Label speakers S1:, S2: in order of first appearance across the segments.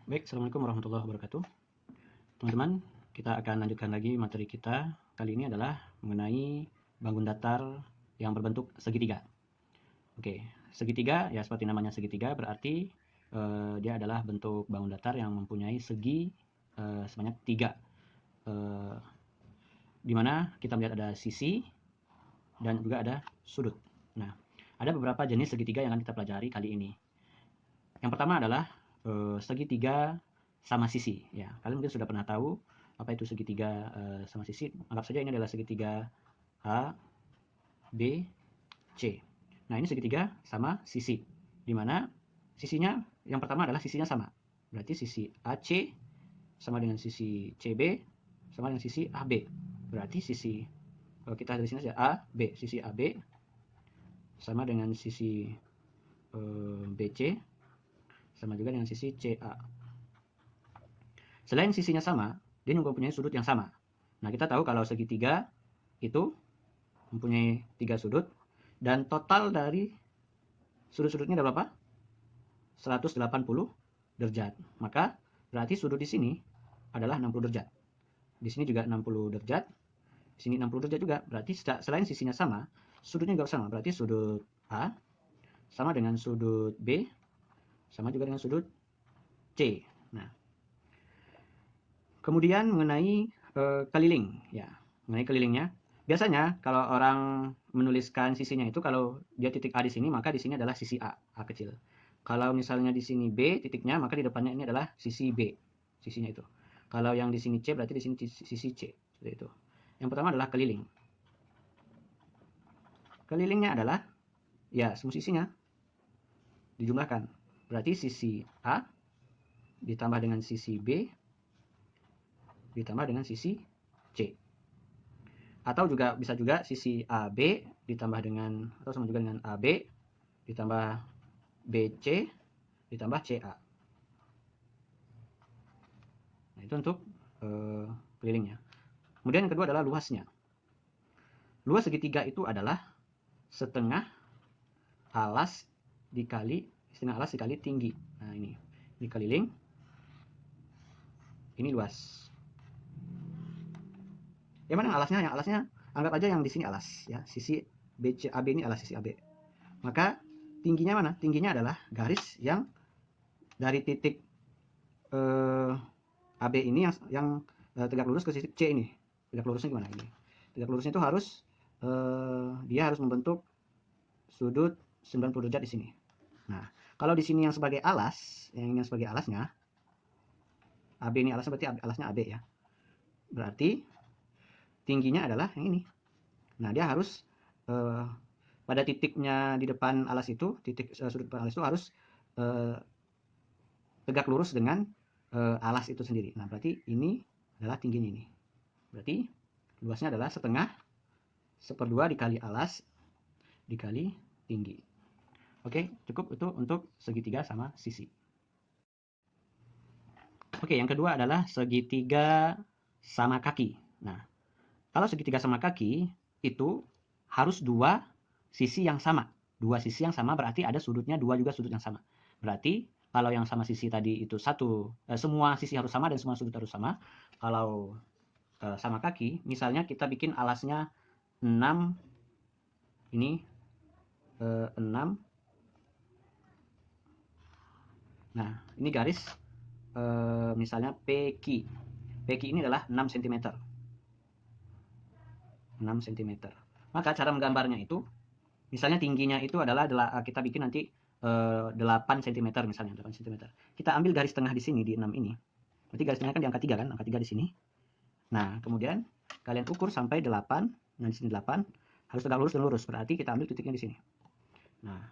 S1: Baik, Assalamualaikum warahmatullahi wabarakatuh. Teman-teman, kita akan lanjutkan lagi materi kita. Kali ini adalah mengenai bangun datar yang berbentuk segitiga. Oke, segitiga, ya seperti namanya segitiga, berarti dia adalah bentuk bangun datar yang mempunyai segi sebanyak 3. Di mana kita melihat ada sisi dan juga ada sudut. Nah, ada beberapa jenis segitiga yang akan kita pelajari kali ini. Yang pertama adalah segitiga sama sisi. Ya, kalian mungkin sudah pernah tahu apa itu segitiga sama sisi. Anggap saja ini adalah segitiga A, B, C. Nah, ini segitiga sama sisi. Di mana sisinya yang pertama adalah sisinya sama. Berarti sisi AC sama dengan sisi CB sama dengan sisi AB. Berarti sisi kita dari sini saja A, B. Sisi AB sama dengan sisi BC sama juga dengan sisi CA. Selain sisinya sama, dia juga mempunyai sudut yang sama. Nah, kita tahu kalau segitiga itu mempunyai 3 sudut, dan total dari sudut-sudutnya ada berapa? 180 derajat. Maka berarti sudut di sini adalah 60 derajat. Di sini juga 60 derajat. Di sini 60 derajat juga. Berarti selain sisinya sama, sudutnya juga sama. Berarti sudut A sama dengan sudut B sama juga dengan sudut C. Nah, kemudian mengenai keliling, ya, mengenai kelilingnya. Biasanya kalau orang menuliskan sisinya itu kalau dia titik A di sini, maka di sini adalah sisi A, A kecil. Kalau misalnya di sini B titiknya, maka di depannya ini adalah sisi B, sisinya itu. Kalau yang di sini C berarti di sini sisi C, seperti itu. Yang pertama adalah keliling. Kelilingnya adalah ya semua sisinya dijumlahkan. Berarti sisi A ditambah dengan sisi B ditambah dengan sisi C. Atau juga bisa juga sisi AB ditambah dengan atau sama juga dengan AB ditambah BC ditambah CA. Nah, itu untuk kelilingnya. Kemudian yang kedua adalah luasnya. Luas segitiga itu adalah setengah alas dikali tinggi. Nah, ini keliling. Ini luas. Yang mana alasnya? Yang alasnya anggap aja yang di sini alas ya. Sisi BC AB ini alas sisi AB. Maka tingginya mana? Tingginya adalah garis yang dari titik AB ini yang tegak lurus ke sisi C ini. Tegak lurusnya gimana ini? Tegak lurusnya itu harus dia harus membentuk sudut 90 derajat di sini. Nah, kalau di sini yang sebagai alas, yang sebagai alasnya AB ini alasnya berarti alasnya AB ya. Berarti tingginya adalah yang ini. Nah, dia harus pada titiknya di depan alas itu, titik sudut depan alas itu harus tegak lurus dengan alas itu sendiri. Nah, berarti ini adalah tingginya ini. Berarti luasnya adalah setengah 1/2 dikali alas dikali tinggi. Oke, cukup itu untuk segitiga sama sisi. Oke, yang kedua adalah segitiga sama kaki. Nah, kalau segitiga sama kaki itu harus dua sisi yang sama. Dua sisi yang sama berarti ada sudutnya dua juga sudut yang sama. Berarti kalau yang sama sisi tadi itu semua sisi harus sama dan semua sudut harus sama. Kalau sama kaki, misalnya kita bikin alasnya 6, ini 6. Nah, ini garis misalnya PQ. PQ ini adalah 6 cm. 6 cm. Maka cara menggambarnya itu, misalnya tingginya itu adalah kita bikin nanti 8 cm misalnya, 8 cm. Kita ambil garis tengah di sini di 6 ini. Berarti garis tengah kan di angka 3 kan, angka 3 di sini. Nah, kemudian kalian ukur sampai 8. Nah, di sini 8 harus tegak lurus dan lurus. Berarti kita ambil titiknya di sini. Nah,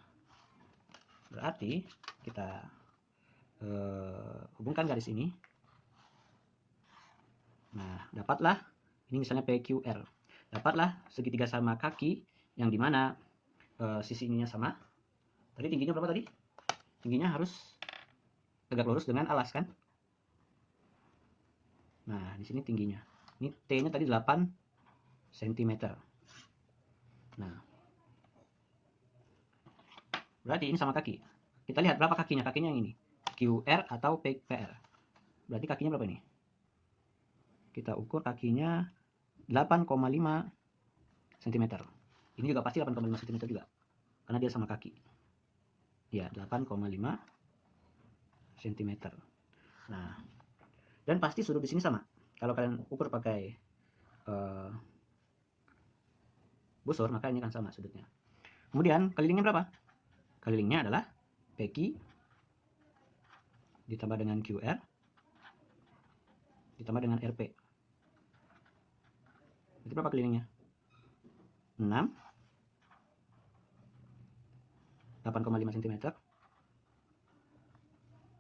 S1: berarti kita hubungkan garis ini. Nah, dapatlah ini misalnya PQR. Dapatlah segitiga sama kaki yang dimana sisi ininya sama. Tadi tingginya berapa tadi? Tingginya harus tegak lurus dengan alas kan? Nah, di sini tingginya. Ini T-nya tadi 8 cm. Nah, berarti ini sama kaki. Kita lihat berapa kakinya. Kakinya yang ini. QR atau PR. berarti kakinya berapa ini? Kita ukur kakinya 8,5 cm. Ini juga pasti 8,5 cm juga, karena dia sama kaki. Ya, 8,5 cm. Nah, dan pasti sudut di sini sama. Kalau kalian ukur pakai busur, maka ini akan sama sudutnya. Kemudian kelilingnya berapa? Kelilingnya adalah PQ ditambah dengan QR ditambah dengan RP. Itu berapa kelilingnya? 6, 8,5 cm,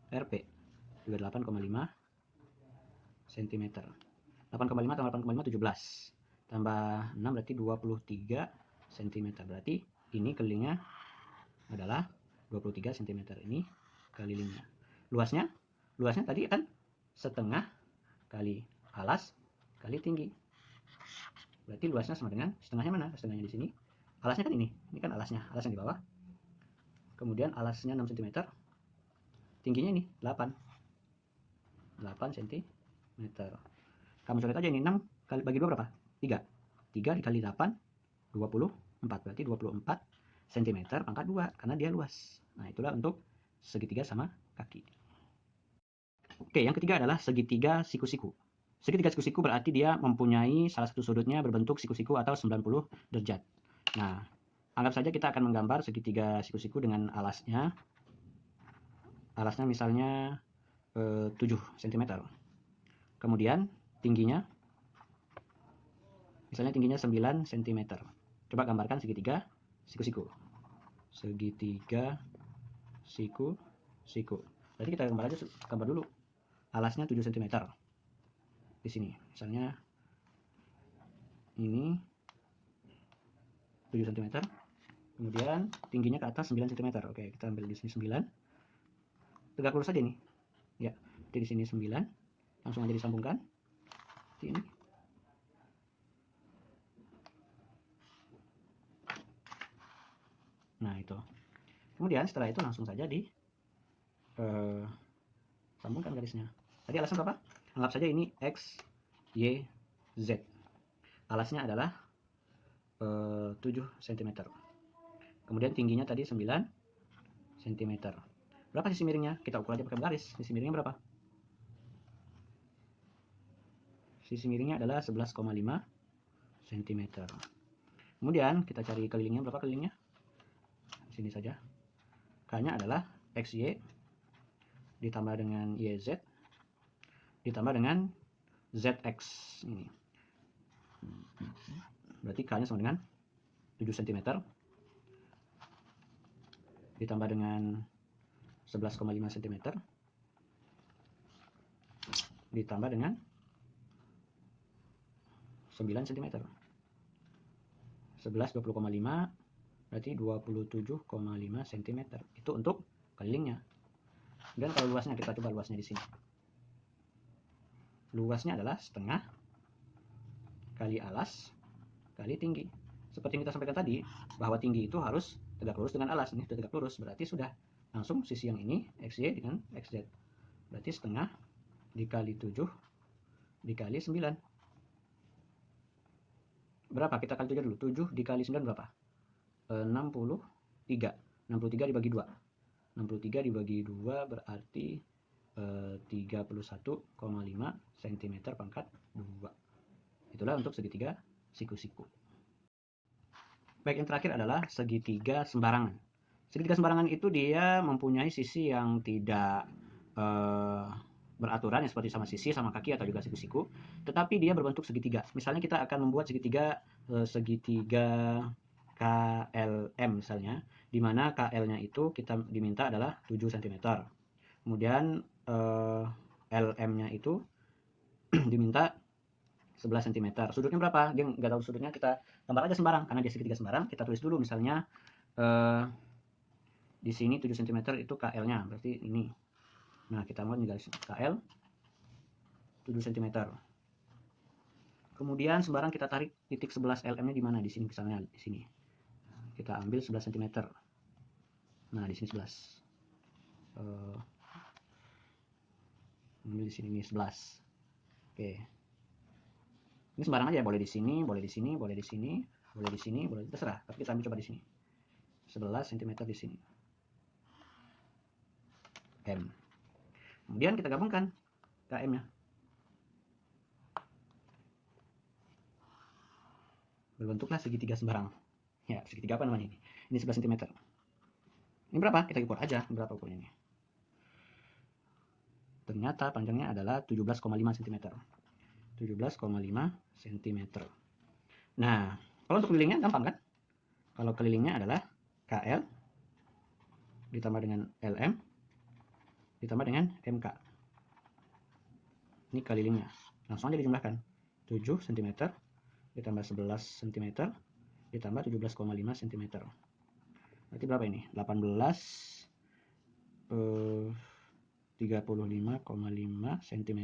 S1: RP juga 8,5 cm. 8,5 tambah 8,5 17, tambah 6 berarti 23 cm. Berarti ini kelilingnya adalah 23 cm. Ini kelilingnya. Luasnya tadi kan setengah kali alas kali tinggi. Berarti luasnya sama dengan setengahnya mana? Setengahnya di sini. Alasnya kan ini kan alasnya, alas yang di bawah. Kemudian alasnya 6 cm. Tingginya ini 8 cm. Kamu coret aja ini, 6 kali bagi 2 berapa? 3. 3 dikali 8 24. Berarti 24 cm pangkat 2 karena dia luas. Nah, itulah untuk segitiga sama kaki. Oke, yang ketiga adalah segitiga siku-siku. Segitiga siku-siku berarti dia mempunyai salah satu sudutnya berbentuk siku-siku atau 90 derajat. Nah, anggap saja kita akan menggambar segitiga siku-siku dengan alasnya. Alasnya misalnya 7 cm. Kemudian tingginya misalnya tingginya 9 cm. Coba gambarkan segitiga siku-siku. Segitiga siku-siku. Berarti kita gambar dulu. Alasnya 7 cm. Di sini misalnya ini 7 cm. Kemudian tingginya ke atas 9 cm. Oke, kita ambil di sini 9. Tegak lurus saja nih. Ya, di sini 9. Langsung aja disambungkan. Seperti ini. Nah, itu. Kemudian setelah itu langsung saja di sambungkan garisnya. Tadi alasnya berapa? Anggap saja ini X, Y, Z. Alasnya adalah 7 cm. Kemudian tingginya tadi 9 cm. Berapa sisi miringnya? Kita ukur aja pakai garis. Sisi miringnya berapa? Sisi miringnya adalah 11,5 cm. Kemudian kita cari kelilingnya, berapa kelilingnya? Di sini saja. K-nya adalah XY ditambah dengan YZ ditambah dengan ZX ini. Berarti K-nya sama dengan 7 cm ditambah dengan 11,5 cm ditambah dengan 9 cm. 11 20,5 berarti 27,5 cm. Itu untuk kelilingnya. Dan kalau luasnya, kita coba luasnya di sini. Luasnya adalah setengah kali alas kali tinggi. Seperti yang kita sampaikan tadi, bahwa tinggi itu harus tegak lurus dengan alas. Ini sudah tegak lurus, berarti sudah langsung sisi yang ini XY dengan XZ. Berarti setengah dikali 7 dikali 9. Berapa? Kita kali 7 dulu. 7 dikali 9 berapa? 63. 63 dibagi 2. 63 dibagi 2 berarti 31,5 cm pangkat 2. Itulah untuk segitiga siku-siku. Baik, yang terakhir adalah segitiga sembarangan. Segitiga sembarangan itu dia mempunyai sisi yang tidak beraturan, ya, seperti sama sisi, sama kaki, atau juga siku-siku, tetapi dia berbentuk segitiga. Misalnya kita akan membuat segitiga KLM misalnya, di mana KL-nya itu kita diminta adalah 7 cm. Kemudian LM-nya itu diminta 11 cm. Sudutnya berapa? Dia nggak tahu sudutnya, kita gambar aja sembarang. Karena dia segitiga sembarang, kita tulis dulu misalnya di sini 7 cm itu KL-nya, berarti ini. Nah, kita mau garis KL 7 cm. Kemudian sembarang kita tarik titik 11 LM-nya di mana? Di sini misalnya, di sini. Kita ambil 11 cm. Nah, di sini 11. Ambil di sini nih 11. Oke. Ini sembarang aja, boleh di sini, boleh di sini, boleh di sini, boleh di sini, boleh terserah. Tapi kita ambil coba di sini. 11 cm di sini. M. Kemudian kita gabungkan KM-nya. Berbentuklah segitiga sembarang. Ya, segitiga apa namanya ini? Ini 11 cm. Ini berapa? Kita ukur aja berapa ukurnya ini. Ternyata panjangnya adalah 17,5 cm. 17,5 cm. Nah, kalau untuk kelilingnya gampang kan? Kalau kelilingnya adalah KL ditambah dengan LM ditambah dengan MK. Ini kelilingnya. Langsung aja dijumlahkan. 7 cm ditambah 11 cm ditambah 17,5 cm. Berarti berapa ini? 18 35,5 cm.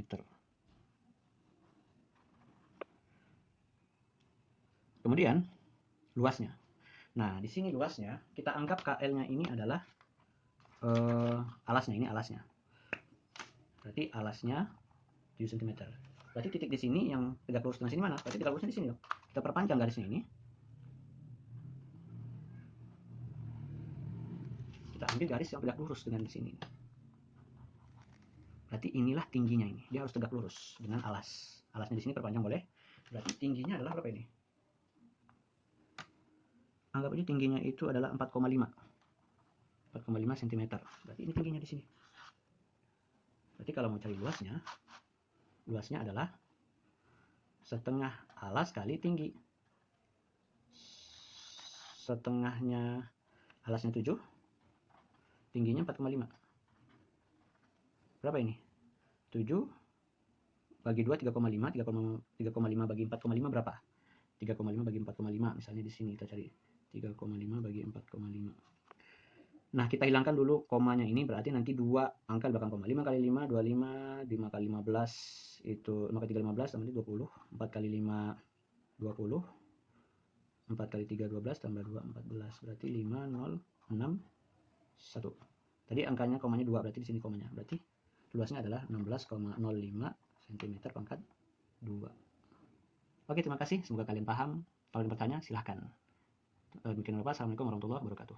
S1: Kemudian luasnya. Nah, di sini luasnya kita anggap KL-nya ini adalah alasnya, ini alasnya. Berarti alasnya 7 cm. Berarti titik di sini yang tegak lurus dengan sini mana? Berarti tegak lurusnya di sini dong. Kita perpanjang garisnya ini. Kita ambil garis yang tegak lurus dengan di sini. Berarti inilah tingginya ini. Dia harus tegak lurus dengan alas. Alasnya di sini perpanjang boleh. Berarti tingginya adalah berapa ini? Anggap aja tingginya itu adalah 4,5 cm. Berarti ini tingginya di sini. Berarti kalau mau cari luasnya adalah setengah alas kali tinggi. Setengahnya alasnya 7, tingginya 4,5. Berapa ini? 7 bagi 2 3,5, 3,5 bagi 4,5 berapa? 3,5 bagi 4,5 misalnya di sini kita cari 3,5 bagi 4,5. Nah, kita hilangkan dulu komanya ini, berarti nanti 2 angka di belakang koma. 5 kali 5 25, 5 kali 15 itu 5 kali 3 15 tambah 20, 4 kali 5 20, 4 kali 3 12 tambah 2 14. Berarti 5 0 6 1. Tadi angkanya komanya 2, berarti di sini komanya. Berarti luasnya adalah 16,05 cm pangkat 2. Oke, terima kasih. Semoga kalian paham. Kalau ada bertanya, silahkan. Demikian Bapak. Assalamualaikum warahmatullahi wabarakatuh.